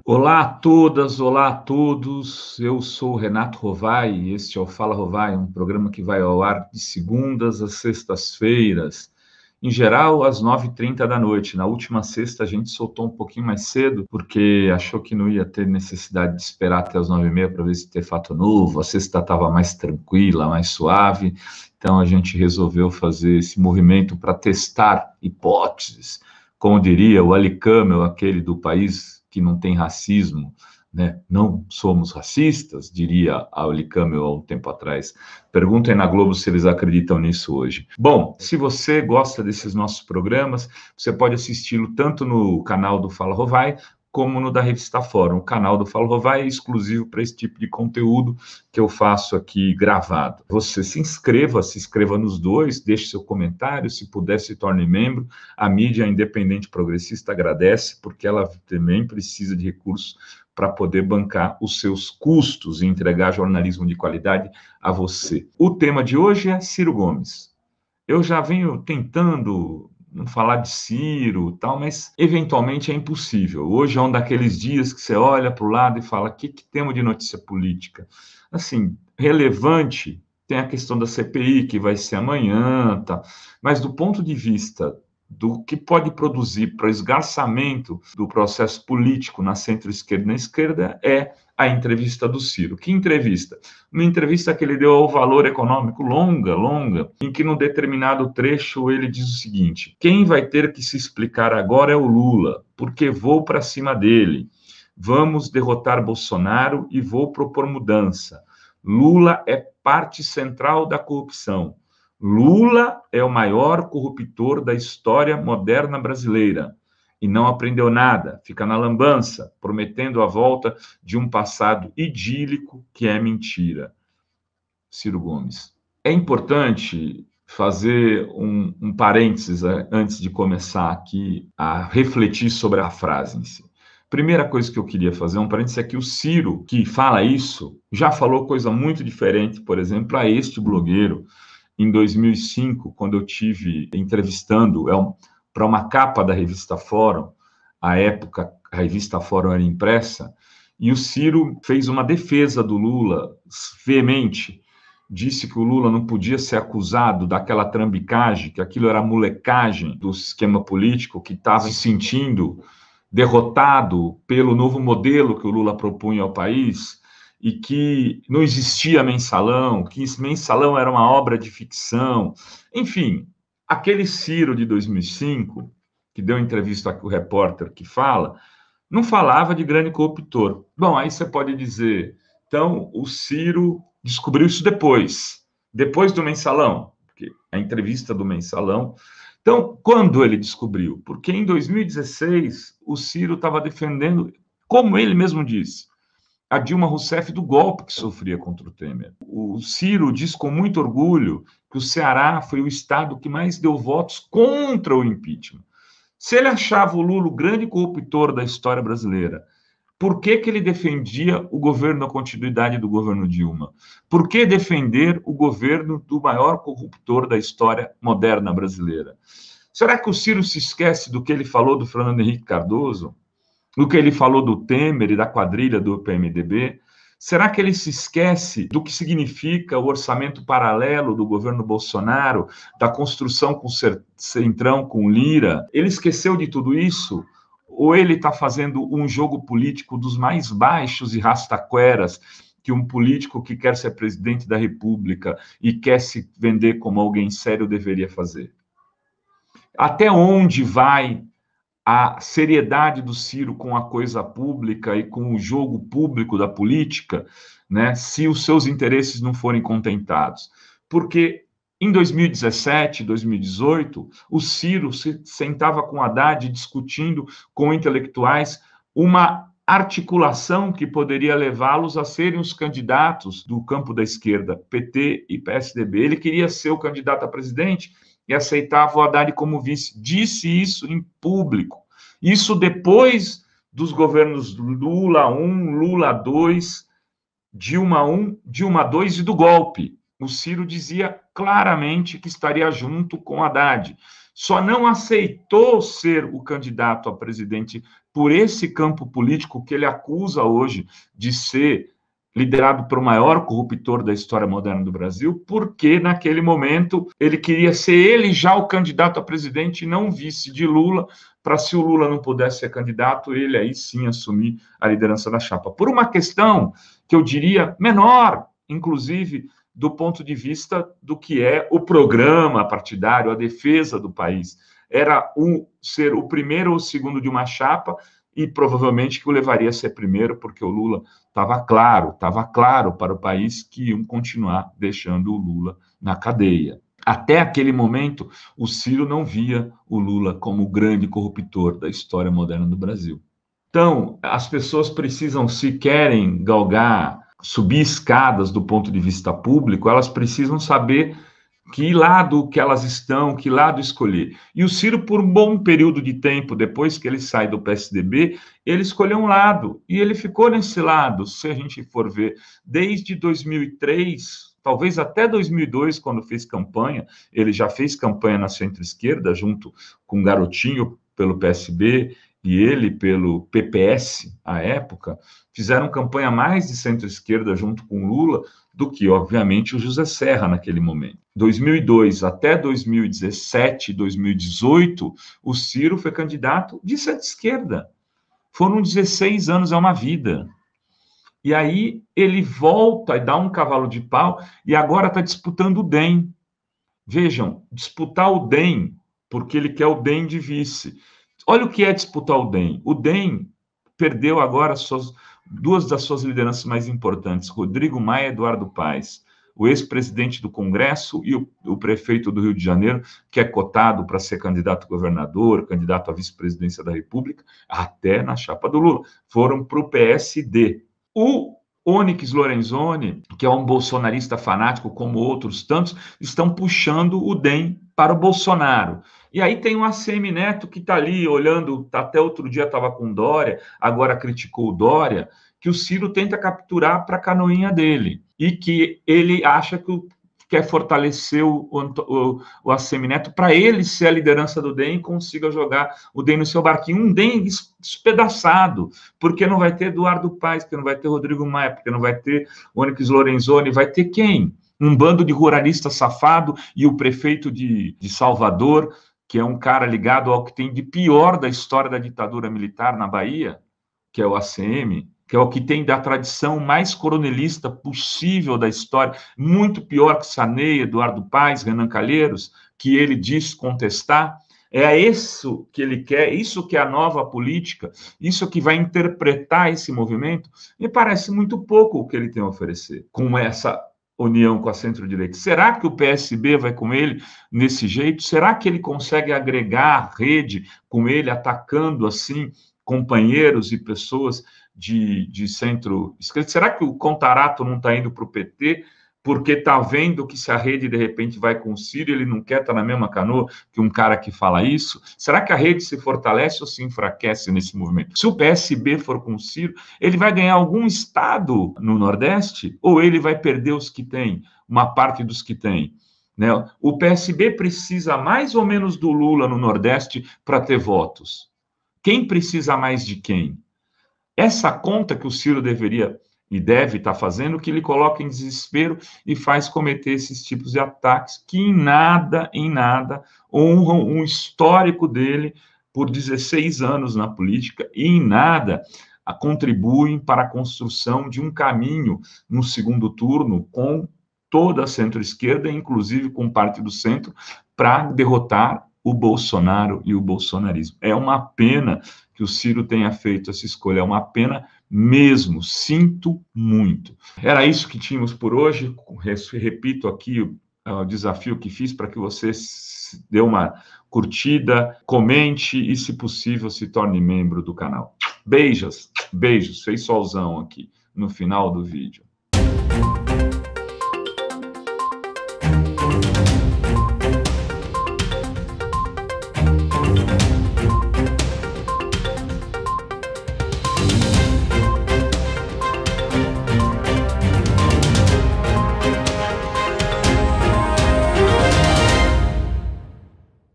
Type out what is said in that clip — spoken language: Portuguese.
Olá a todas, olá a todos. Eu sou o Renato Rovai e este é o Fala Rovai, um programa que vai ao ar de segundas às sextas-feiras, em geral às 9h30 da noite. Na última sexta a gente soltou um pouquinho mais cedo, porque achou que não ia ter necessidade de esperar até as 9h30 para ver se ter fato novo. A sexta estava mais tranquila, mais suave, então a gente resolveu fazer esse movimento para testar hipóteses. Como diria o Ali Camel, aquele do país que não tem racismo, né? Não somos racistas, diria a Ali Camel há um tempo atrás. Perguntem na Globo se eles acreditam nisso hoje. Bom, se você gosta desses nossos programas, você pode assisti-lo tanto no canal do Fala Rovai, como no da Revista Fórum. O canal do Fala Rovai é exclusivo para esse tipo de conteúdo que eu faço aqui gravado. Você se inscreva nos dois, deixe seu comentário, se puder se torne membro. A mídia independente progressista agradece, porque ela também precisa de recursos para poder bancar os seus custos e entregar jornalismo de qualidade a você. O tema de hoje é Ciro Gomes. Eu já venho tentando não falar de Ciro, tal, mas eventualmente é impossível. Hoje é um daqueles dias que você olha para o lado e fala: que temos de notícia política? Assim, relevante, tem a questão da CPI, que vai ser amanhã, tá? Mas do ponto de vista do que pode produzir para o esgarçamento do processo político na centro-esquerda e na esquerda é a entrevista do Ciro. Que entrevista? Uma entrevista que ele deu ao Valor Econômico, longa, em que num determinado trecho ele diz o seguinte: quem vai ter que se explicar agora é o Lula, porque vou para cima dele. Vamos derrotar Bolsonaro e vou propor mudança. Lula é parte central da corrupção. Lula é o maior corruptor da história moderna brasileira e não aprendeu nada, fica na lambança, prometendo a volta de um passado idílico que é mentira. Ciro Gomes. É importante fazer um parênteses antes de começar aqui a refletir sobre a frase em si. Primeira coisa que eu queria fazer, um parênteses, é que o Ciro, que fala isso, já falou coisa muito diferente, por exemplo, a este blogueiro, em 2005, quando eu tive entrevistando para uma capa da revista Fórum, à época a revista Fórum era impressa, e o Ciro fez uma defesa do Lula veemente, disse que o Lula não podia ser acusado daquela trambicagem, que aquilo era molecagem do esquema político, que estava se sentindo derrotado pelo novo modelo que o Lula propunha ao país, e que não existia mensalão, que esse mensalão era uma obra de ficção. Enfim, aquele Ciro de 2005, que deu entrevista aqui o repórter que fala, não falava de grande corruptor. Bom, aí você pode dizer, então o Ciro descobriu isso depois do mensalão, porque a entrevista do mensalão. Então, quando ele descobriu? Porque em 2016 o Ciro estava defendendo, como ele mesmo disse, a Dilma Rousseff do golpe que sofria contra o Temer. O Ciro diz com muito orgulho que o Ceará foi o estado que mais deu votos contra o impeachment. Se ele achava o Lula o grande corruptor da história brasileira, por que ele defendia o governo, a continuidade do governo Dilma? Por que defender o governo do maior corruptor da história moderna brasileira? Será que o Ciro se esquece do que ele falou do Fernando Henrique Cardoso? Do que ele falou do Temer e da quadrilha do PMDB? Será que ele se esquece do que significa o orçamento paralelo do governo Bolsonaro, da construção com Centrão, com Lira? Ele esqueceu de tudo isso? Ou ele está fazendo um jogo político dos mais baixos e rastaqueras que um político que quer ser presidente da República e quer se vender como alguém sério deveria fazer? Até onde vai a seriedade do Ciro com a coisa pública e com o jogo público da política, né, se os seus interesses não forem contentados? Porque em 2017, 2018, o Ciro se sentava com Haddad discutindo com intelectuais uma articulação que poderia levá-los a serem os candidatos do campo da esquerda, PT e PSDB. Ele queria ser o candidato a presidente e aceitava o Haddad como vice. Disse isso em público. Isso depois dos governos Lula 1, Lula 2, Dilma 1, Dilma 2 e do golpe. O Ciro dizia claramente que estaria junto com Haddad. só não aceitou ser o candidato a presidente por esse campo político que ele acusa hoje de ser liderado por o maior corruptor da história moderna do Brasil, porque naquele momento ele queria ser ele já o candidato a presidente e não vice de Lula, para se o Lula não pudesse ser candidato, ele aí sim assumir a liderança da chapa. Por uma questão que eu diria menor, inclusive, do ponto de vista do que é o programa partidário, a defesa do país. Era ser o primeiro ou o segundo de uma chapa, e provavelmente que o levaria a ser primeiro, porque o Lula estava claro para o país que iam continuar deixando o Lula na cadeia. Até aquele momento, o Ciro não via o Lula como o grande corruptor da história moderna do Brasil. Então, as pessoas precisam, se querem galgar, subir escadas do ponto de vista público, elas precisam saber que lado que elas estão, que lado escolher. E o Ciro, por um bom período de tempo, depois que ele sai do PSDB, ele escolheu um lado, e ele ficou nesse lado, se a gente for ver, desde 2003, talvez até 2002, quando fez campanha, ele já fez campanha na centro-esquerda, junto com um garotinho pelo PSB, e ele pelo PPS, à época, fizeram campanha mais de centro-esquerda junto com Lula do que, obviamente, o José Serra naquele momento. 2002 até 2017, 2018, o Ciro foi candidato de centro-esquerda. Foram 16 anos, é uma vida. E aí ele volta e dá um cavalo de pau e agora está disputando o DEM. Vejam, disputar o DEM, porque ele quer o DEM de vice. Olha o que é disputar o DEM. O DEM perdeu agora duas das suas lideranças mais importantes, Rodrigo Maia e Eduardo Paes, o ex-presidente do Congresso e o prefeito do Rio de Janeiro, que é cotado para ser candidato a governador, candidato à vice-presidência da República, até na chapa do Lula, foram para o PSD. O Onyx Lorenzoni, que é um bolsonarista fanático, como outros tantos, estão puxando o DEM para o Bolsonaro. E aí tem o ACM Neto, que está ali olhando, até outro dia estava com Dória, agora criticou o Dória, que o Ciro tenta capturar para a canoinha dele. E que ele acha que quer fortalecer o ACM Neto para ele ser a liderança do DEM e consiga jogar o DEM no seu barquinho. Um DEM despedaçado, porque não vai ter Eduardo Paes, porque não vai ter Rodrigo Maia, porque não vai ter Onyx Lorenzoni, vai ter quem? Um bando de ruralista safado e o prefeito de Salvador, que é um cara ligado ao que tem de pior da história da ditadura militar na Bahia, que é o ACM, que é o que tem da tradição mais coronelista possível da história, muito pior que Sarney, Eduardo Paes, Renan Calheiros, que ele diz contestar. É isso que ele quer, isso que é a nova política, isso que vai interpretar esse movimento. Me parece muito pouco o que ele tem a oferecer com essa união com a centro-direita. Será que o PSB vai com ele nesse jeito? Será que ele consegue agregar rede com ele, atacando assim companheiros e pessoas de centro-esquerda? Será que o Contarato não está indo para o PT porque está vendo que se a rede, de repente, vai com o Ciro, ele não quer estar na mesma canoa que um cara que fala isso? Será que a rede se fortalece ou se enfraquece nesse movimento? Se o PSB for com o Ciro, ele vai ganhar algum estado no Nordeste ou ele vai perder os que tem, uma parte dos que tem? Né? O PSB precisa mais ou menos do Lula no Nordeste para ter votos. Quem precisa mais de quem? Essa conta que o Ciro deveria e deve estar fazendo, que ele coloca em desespero e faz cometer esses tipos de ataques que em nada honram um histórico dele por 16 anos na política e em nada contribuem para a construção de um caminho no segundo turno com toda a centro-esquerda, inclusive com parte do centro, para derrotar o Bolsonaro e o bolsonarismo. É uma pena que o Ciro tenha feito essa escolha, é uma pena mesmo, sinto muito. Era isso que tínhamos por hoje, repito aqui o desafio que fiz para que você dê uma curtida, comente e, se possível, se torne membro do canal. Beijos, fez solzão aqui no final do vídeo.